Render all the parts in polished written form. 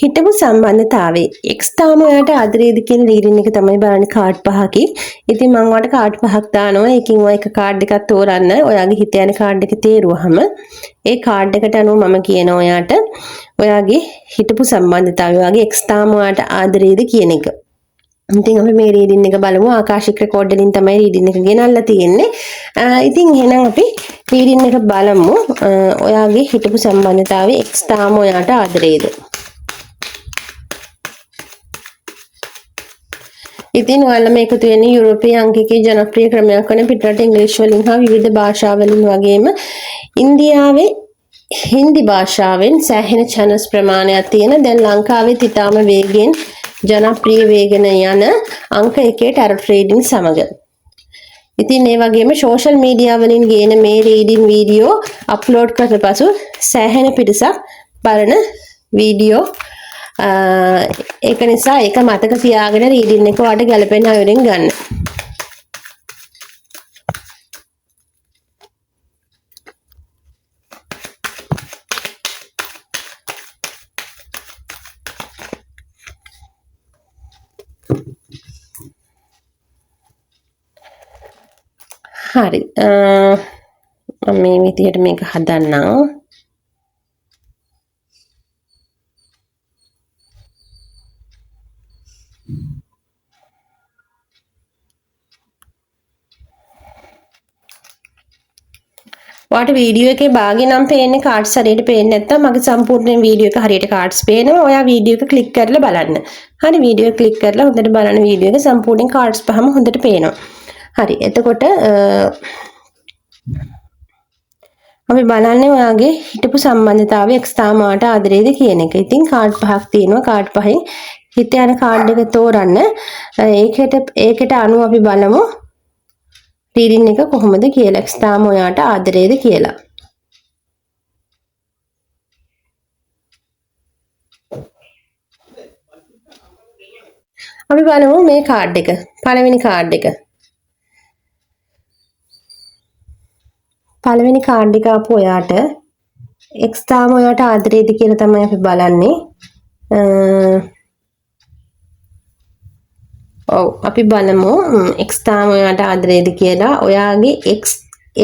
හිටපු සම්බන්ධතාවයේ x තාම ඔයාට ආදරේද කියන රීඩින් එක තමයි බලන්නේ කාඩ් පහකින්. ඉතින් මම ඔයාලට කාඩ් පහක් දානවා. ඒකින් ඔයා එක කාඩ් එකක් තෝරන්න. ඔයාගේ හිත යන කාඩ් එක තේරුවහම ඒ කාඩ් එකට අනුව මම කියනවා ඔයාට ඔයාගේ හිටපු සම්බන්ධතාවය ඔයාගේ x තාම ඔයාට ආදරේද කියන එක. ඉතින් අපි මේ රීඩින් එක බලමු. ආකාශික රෙකෝඩ් වලින් තමයි රීඩින් එක ගෙනල්ලා තියෙන්නේ. ඉතින් එහෙනම් අපි රීඩින් එක බලමු. ඔයාගේ හිටපු සම්බන්ධතාවයේ x තාම ඔයාට ආදරේද? ඉතින් ඔයාලා මේක තියෙන්නේ යුරෝපීය අංකිකයේ ජනප්‍රිය ක්‍රමයක් වන පිටරට ඉංග්‍රීසි වලින් හා විවිධ භාෂා වලින් වගේම ඉන්දියාවේ හින්දි භාෂාවෙන් සෑහෙන channels ප්‍රමාණයක් තියෙන දැන් ලංකාවේ තිතාම වේගෙන් ජනප්‍රිය වේගෙන යන අංක 1 ටැරොට් රීඩින් සමග. ඉතින් ඒ වගේම සෝෂල් මීඩියා වලින් ගේන මේ රීඩින් වීඩියෝ අප්ලෝඩ් කරලා පසු සෑහෙන පිරිසක් බලන වීඩියෝ ඒක නිසා ඒක මතක තියාගෙන රීඩින් එක ඔයාලට ගැලපෙන අයුරින් ගන්න. හරි. මම මේ විදිහට මේක හදන්නම්. ඔයාලට වීඩියෝ එකේ භාගය නම් පේන්නේ කාඩ්ස් හරියට පේන්නේ නැත්නම් මගේ සම්පූර්ණ වීඩියෝ එක හරියට කාඩ්ස් පේනවා. ඔයා වීඩියෝ එක ක්ලික් කරලා බලන්න. හරි වීඩියෝ එක ක්ලික් කරලා හොඳට බලන වීඩියෝ එක සම්පූර්ණ කාඩ්ස් පහම හොඳට පේනවා. හරි. එතකොට අපි බලන්නේ ඔයාගේ හිටපු සම්බන්ධතාවය x තාම ඔයාට ආදරේද කියන එක. ඉතින් කාඩ් පහක් තියෙනවා. කාඩ් පහෙන් හිත යන කාඩ් එක තෝරන්න. ඒකට අනුව අපි බලමු රීඩින් එක කොහොමද කියලා x තාම ඔයාට ආදරේද කියලා. අපි බලමු මේ කාඩ් එක. පළවෙනි කාඩ් එක. පළවෙනි කාඩ් එක ආපු ඔයාට x තාම ඔයාට ආදරේද කියලා තමයි අපි බලන්නේ. ඔව් අපි බලමු x තාම ඔයාට ආදරේද කියලා. ඔයාගේ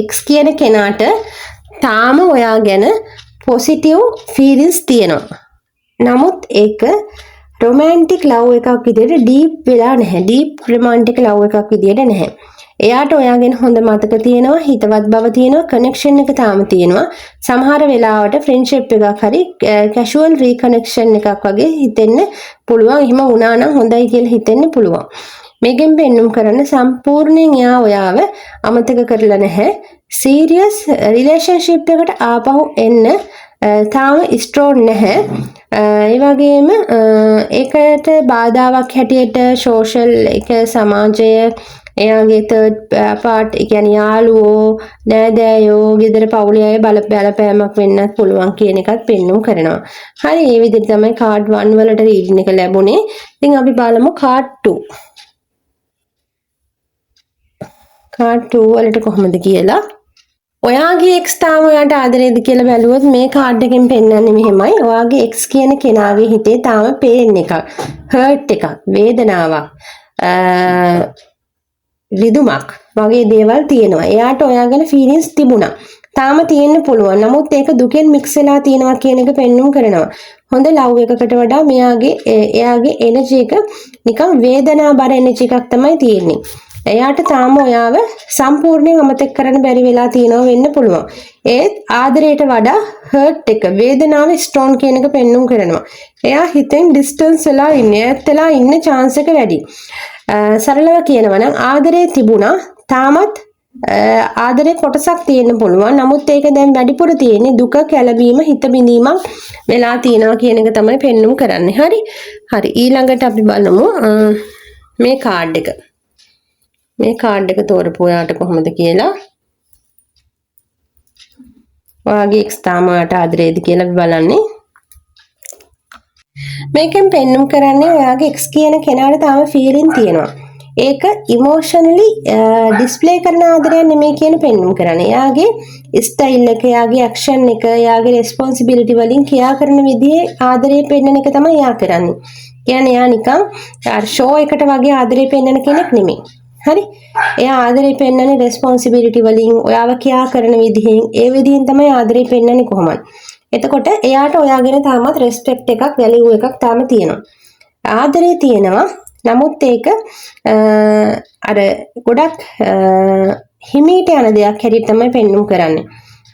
x කියන කෙනාට තාම ඔයා ගැන පොසිටිව් ෆීලිංස් තියෙනවා. නමුත් ඒක රොමැන්ටික් ලව් එකක් විදියට ඩීප් වෙලා නැහැ. ඩීප් රොමැන්ටික් ලව් එකක් විදියට නැහැ. එයාට ඔයා ගැන හොඳ මතක තියෙනවා, හිතවත් බව තියෙනවා, කනෙක්ෂන් එක තාම තියෙනවා. සමහර වෙලාවට ෆ්‍රෙන්ඩ්ෂිප් එකක් හරි කැෂුවල් රීකනෙක්ෂන් එකක් වගේ හිතෙන්න පුළුවන්. එහෙම වුණා නම් හොඳයි කියලා හිතෙන්න පුළුවන්. මේකෙන් පෙන්눔 කරන්න සම්පූර්ණයෙන් එයා ඔයාව අමතක කරලා නැහැ. සීරියස් රිලේෂන්ෂිප් එකට ආපහු එන්න තාම ස්ට්‍රෝන් නැහැ. ඒ වගේම ඒකට බාධාවක් හැටියට සෝෂල් එක සමාජය එයාගේ තර්ඩ් පාර්ට් ඒ කියන්නේ යාළුවෝ නෑදෑයෝ ගෙදර පවුලේ අය බලපෑමක් වෙන්නත් පුළුවන් කියන එකත් පෙන්눔 කරනවා. හරි මේ විදිහට තමයි කාඩ් 1 වලට රීඩින් එක ලැබුණේ. ඉතින් අපි බලමු කාඩ් 2. කාඩ් 2 වලට කොහොමද කියලා. ඔයාගේ x තාම ඔයාට ආදරේද කියලා බැලුවොත් මේ කාඩ් එකෙන් පෙන්වන්නේ මෙහෙමයි. ඔයාගේ x කියන කෙනාගේ හිතේ තාම පේන් එකක්, හර්ට් එකක්, වේදනාවක්, රිදුමක් වගේ දේවල් තියෙනවා. එයාට ඔයා ගැන ෆීලිංස් තිබුණා. තාම තියෙන්න පුළුවන්. නමුත් ඒක දුකෙන් මික්ස් වෙලා තියෙනවා කියන එක පෙන්눔 කරනවා. හොඳ ලව් එකකට වඩා එයාගේ එනර්ජි එක නිකන් වේදනාබර එනර්ජි එකක් තමයි තියෙන්නේ. එයාට තාම ඔයාව සම්පූර්ණයෙන් අමතක කරන්න බැරි වෙලා තියෙනවා වෙන්න පුළුවන්. ඒත් ආදරයට වඩා හර්ට් එක වේදනාව ස්ට්‍රෝන් කියන එක පෙන්눔 කරනවා. එයා හිතෙන් ඩිස්ටන්ස් වෙලා ඉන්නේ. ඈත් වෙලා ඉන්න chance එක වැඩි. සරලව කියනවා නම් ආදරේ තිබුණා තාමත් ආදරේ කොටසක් තියෙන්න පුළුවන්. නමුත් ඒක දැන් වැඩිපුර තියෙන්නේ දුක, කැළඹීම, හිත බිඳීමක් වෙලා තියෙනවා කියන එක තමයි පෙන්눔 කරන්නේ. හරි ඊළඟට අපි බලමු මේ කාඩ් එක. මේ කාඩ් එක තෝරපු ඔයාට කොහොමද කියලා. ඔයාගේ x තාම ඔයාට ආදරේද කියලා අපි බලන්නේ. මේකෙන් පෙන්눔 කරන්නේ ඔයාගේ x කියන කෙනාට තාම ෆීලින් තියෙනවා. ඒක ඉමෝෂනලි ඩිස්ප්ලේ කරන ආදරයක් නෙමෙයි කියන පෙන්වුම් කරන්නේ. එයාගේ ස්ටයිල් එක, එයාගේ ඇක්ෂන් එක, එයාගේ රෙස්පොන්සිබිලිටි වලින් කියා කරන විදිහේ ආදරය පෙන්වන එක තමයි එයා කරන්නේ. කියන්නේ එයා නිකන් ෂෝ එකට වගේ ආදරය පෙන්වන කෙනෙක් නෙමෙයි. හරි? එයා ආදරය පෙන්වන්නේ රෙස්පොන්සිබිලිටි වලින්, ඔයාව කියා කරන විදිහෙන්, ඒ විදිහෙන් තමයි ආදරය පෙන්වන්නේ කොහොමද? එතකොට එයාට ඔයාගෙන තාමත් රෙස්පෙක්ට් එකක්, වැලියු එකක් තාම තියෙනවා. ආදරේ තියෙනවා. නමුත් ඒක අර ගොඩක් හිමීට යන දෙයක් හැටියට තමයි පෙන්වුම් කරන්නේ.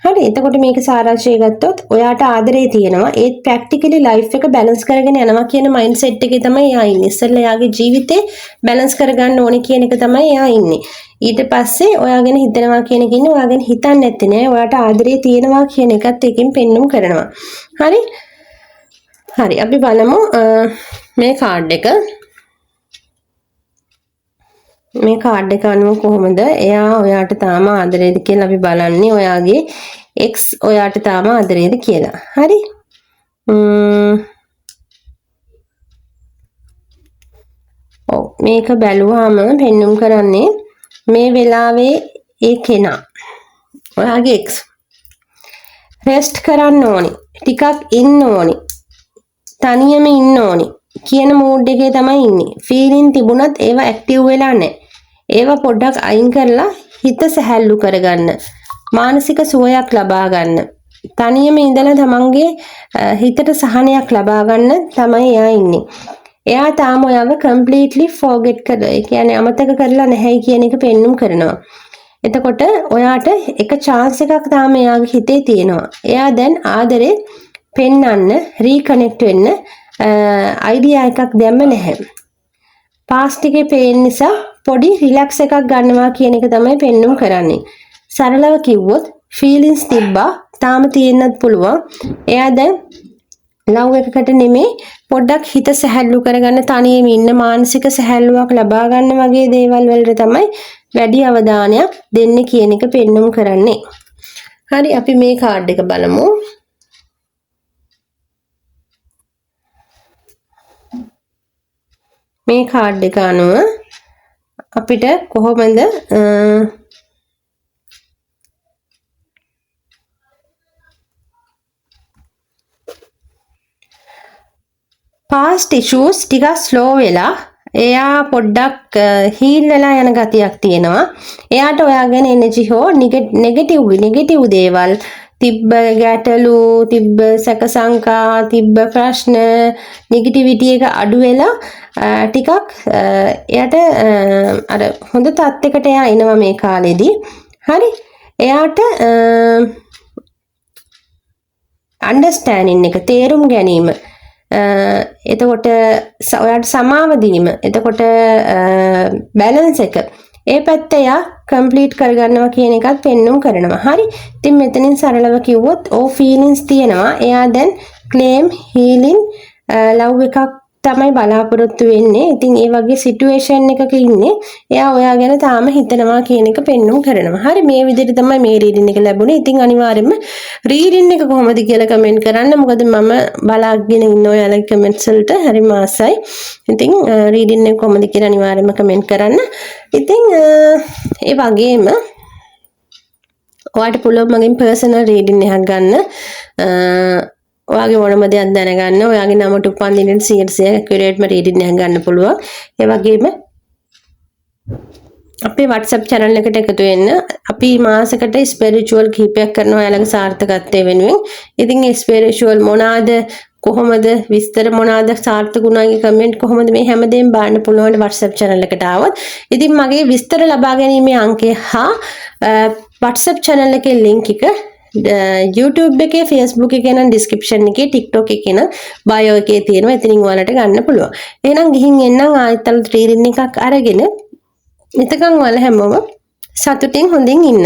හරි. එතකොට මේක සාරාංශය ගත්තොත් ඔයාට ආදරේ තියෙනවා. ඒත් ප්‍රැක්ටිකලි ලයිෆ් එක බැලන්ස් කරගෙන යනවා කියන මයින්ඩ් සෙට් එකේ තමයි එයා ඉන්නේ. ඉස්සෙල්ලා එයාගේ ජීවිතේ බැලන්ස් කරගන්න ඕනේ කියන එක තමයි එයා ඉන්නේ. ඊට පස්සේ ඔයාගෙන හිතනවා කියන එක ඉන්නේ. ඔයාගෙන හිතන්නේ නැත්තේ නෑ. ඔයාට ආදරේ තියෙනවා කියන එකත් එකකින් පෙන්වුම් කරනවා. හරි? හරි. අපි බලමු මේ කාඩ් එක. මේ කාඩ් එක අනුව කොහොමද එයා ඔයාට තාම ආදරේද කියලා අපි බලන්නේ. ඔයාගේ x ඔයාට තාම ආදරේද කියලා. හරි? ඔව් මේක බැලුවාම පෙන්눔 කරන්නේ මේ වෙලාවේ ඒ කෙනා ඔයාගේ x රෙස්ට් කරන්න ඕනි. ටිකක් ඉන්න ඕනි. තනියම ඉන්න ඕනි කියන මූඩ් එකේ තමයි ඉන්නේ. ෆීලින් තිබුණත් ඒවා ඇක්ටිව් වෙලා නැහැ. ඒවා පොඩ්ඩක් අයින් කරලා හිත සැහැල්ලු කරගන්න. මානසික සුවයක් ලබා ගන්න. තනියම ඉඳලා තමන්ගේ හිතට සහනයක් ලබා ගන්න තමයි එයා ඉන්නේ. එයා තාම ඔයාව කම්ප්ලීට්ලි ෆෝගට් කරලා, ඒ කියන්නේ අමතක කරලා නැහැයි කියන එක පෙන්눔 කරනවා. එතකොට ඔයාට එක chance එකක් තාම එයාගේ හිතේ තියෙනවා. එයා දැන් ආදරේ පෙන්වන්න, රීකනෙක්ට් වෙන්න අයිඩියා එකක් දැම්ම නැහැ. පාස්ට් එකේ පේන නිසා පොඩි රිලැක්ස් එකක් ගන්නවා කියන එක තමයි පෙන්눔 කරන්නේ. සරලව කිව්වොත් ෆීලිංස් තිබ්බා, තාම තියෙන්නත් පුළුවන්. එයා දැන් ලව් එකකට නෙමෙයි, පොඩ්ඩක් හිත සැහැල්ලු කරගන්න, තනියම ඉන්න, මානසික සැහැල්ලුවක් ලබා ගන්න වගේ දේවල් වලට තමයි වැඩි අවධානයක් දෙන්න කියන එක පෙන්눔 කරන්නේ. හරි, අපි මේ කාඩ් එක බලමු. මේ කාඩ් එක අනුව අපිට කොහොමද past issues ටිකක් ස්ලෝ වෙලා එයා පොඩ්ඩක් හීල් වෙලා යන ගතියක් තියෙනවා. එයාට ඔයාගෙන එනර්ජි හෝ නෙගටිව් දේවල් තිබ්බ ගැටලු, තිබ්බ සැක සංකා, තිබ්බ ප්‍රශ්න, නෙගටිවිටි එක අඩු වෙලා ටිකක් එයාට අර හොඳ තත්යකට එයා එනවා මේ කාලෙදී. හරි? එයාට අන්ඩර්ස්ටෑන්ඩින් එක, තේරුම් ගැනීම, එතකොට ඔයාට සමාව දීම, එතකොට බැලන්ස් එක, ඒ පැත්ත එයා කම්ප්ලීට් කරගන්නවා කියන එකත් පෙන්눔 කරනවා. හරි? ඉතින් මෙතනින් සරලව කිව්වොත් ෆීලිංස් තියෙනවා. එයා දැන් ක්ලේම්, හීලින්, ලව් එකක් තමයි බලාපොරොත්තු වෙන්නේ. ඉතින් ඒ වගේ සිටුේෂන් එකක ඉන්නේ. එයා ඔයා ගැන තාම හිතනවා කියන එක පෙන්눔 කරනවා. හරි, මේ විදිහට තමයි මේ රීඩින් එක ලැබුණේ. ඉතින් අනිවාර්යයෙන්ම රීඩින් එක කොහොමද කියලා කමෙන්ට් කරන්න. මොකද මම බලාගෙන ඉන්න ඔයාලගේ කමෙන්ට්ස් වලට හරිම ආසයි. ඉතින් රීඩින් එක කොහොමද කියලා අනිවාර්යයෙන්ම කමෙන්ට් කරන්න. ඉතින් ඒ වගේම ඔයාලට පුළුවන් මගෙන් පර්සනල් රීඩින් එකක් ගන්න. ඔයාගේ මොනම දෙයක් දැනගන්න, ඔයාගේ නමට උපන්දිනේට 100% ඇකියුරේට්ම රීඩින් එකක් ගන්න පුළුවන්. ඒ වගේම අපේ WhatsApp channel එකට එකතු වෙන්න. අපි මාසෙකට ස්පිරිචුවල් කීපයක් කරනවා ඔයාලගේ සාර්ථකත්වය වෙනුවෙන්. ඉතින් මේ ස්පිරිචුවල් මොනවාද, කොහොමද විස්තර මොනවාද, සාර්ථක ගුණාගේ කමෙන්ට් කොහොමද, මේ හැමදේම බලන්න පුළුවන් WhatsApp channel එකට ආවොත්. ඉතින් මගේ විස්තර ලබා ගැනීමේ අංකය හා WhatsApp channel එකේ link එක YouTube එකේ, Facebook එකේ නම් description එකේ, TikTok එකේ නම් bio එකේ තියෙනවා. එතනින් ඔයාලට ගන්න පුළුවන්. එහෙනම් ගිහින් එන්නම් ආයෙත් රීඩින් එකක් අරගෙන. එතකන් ඔයාලා හැමෝම සතුටින් හොඳින් ඉන්න.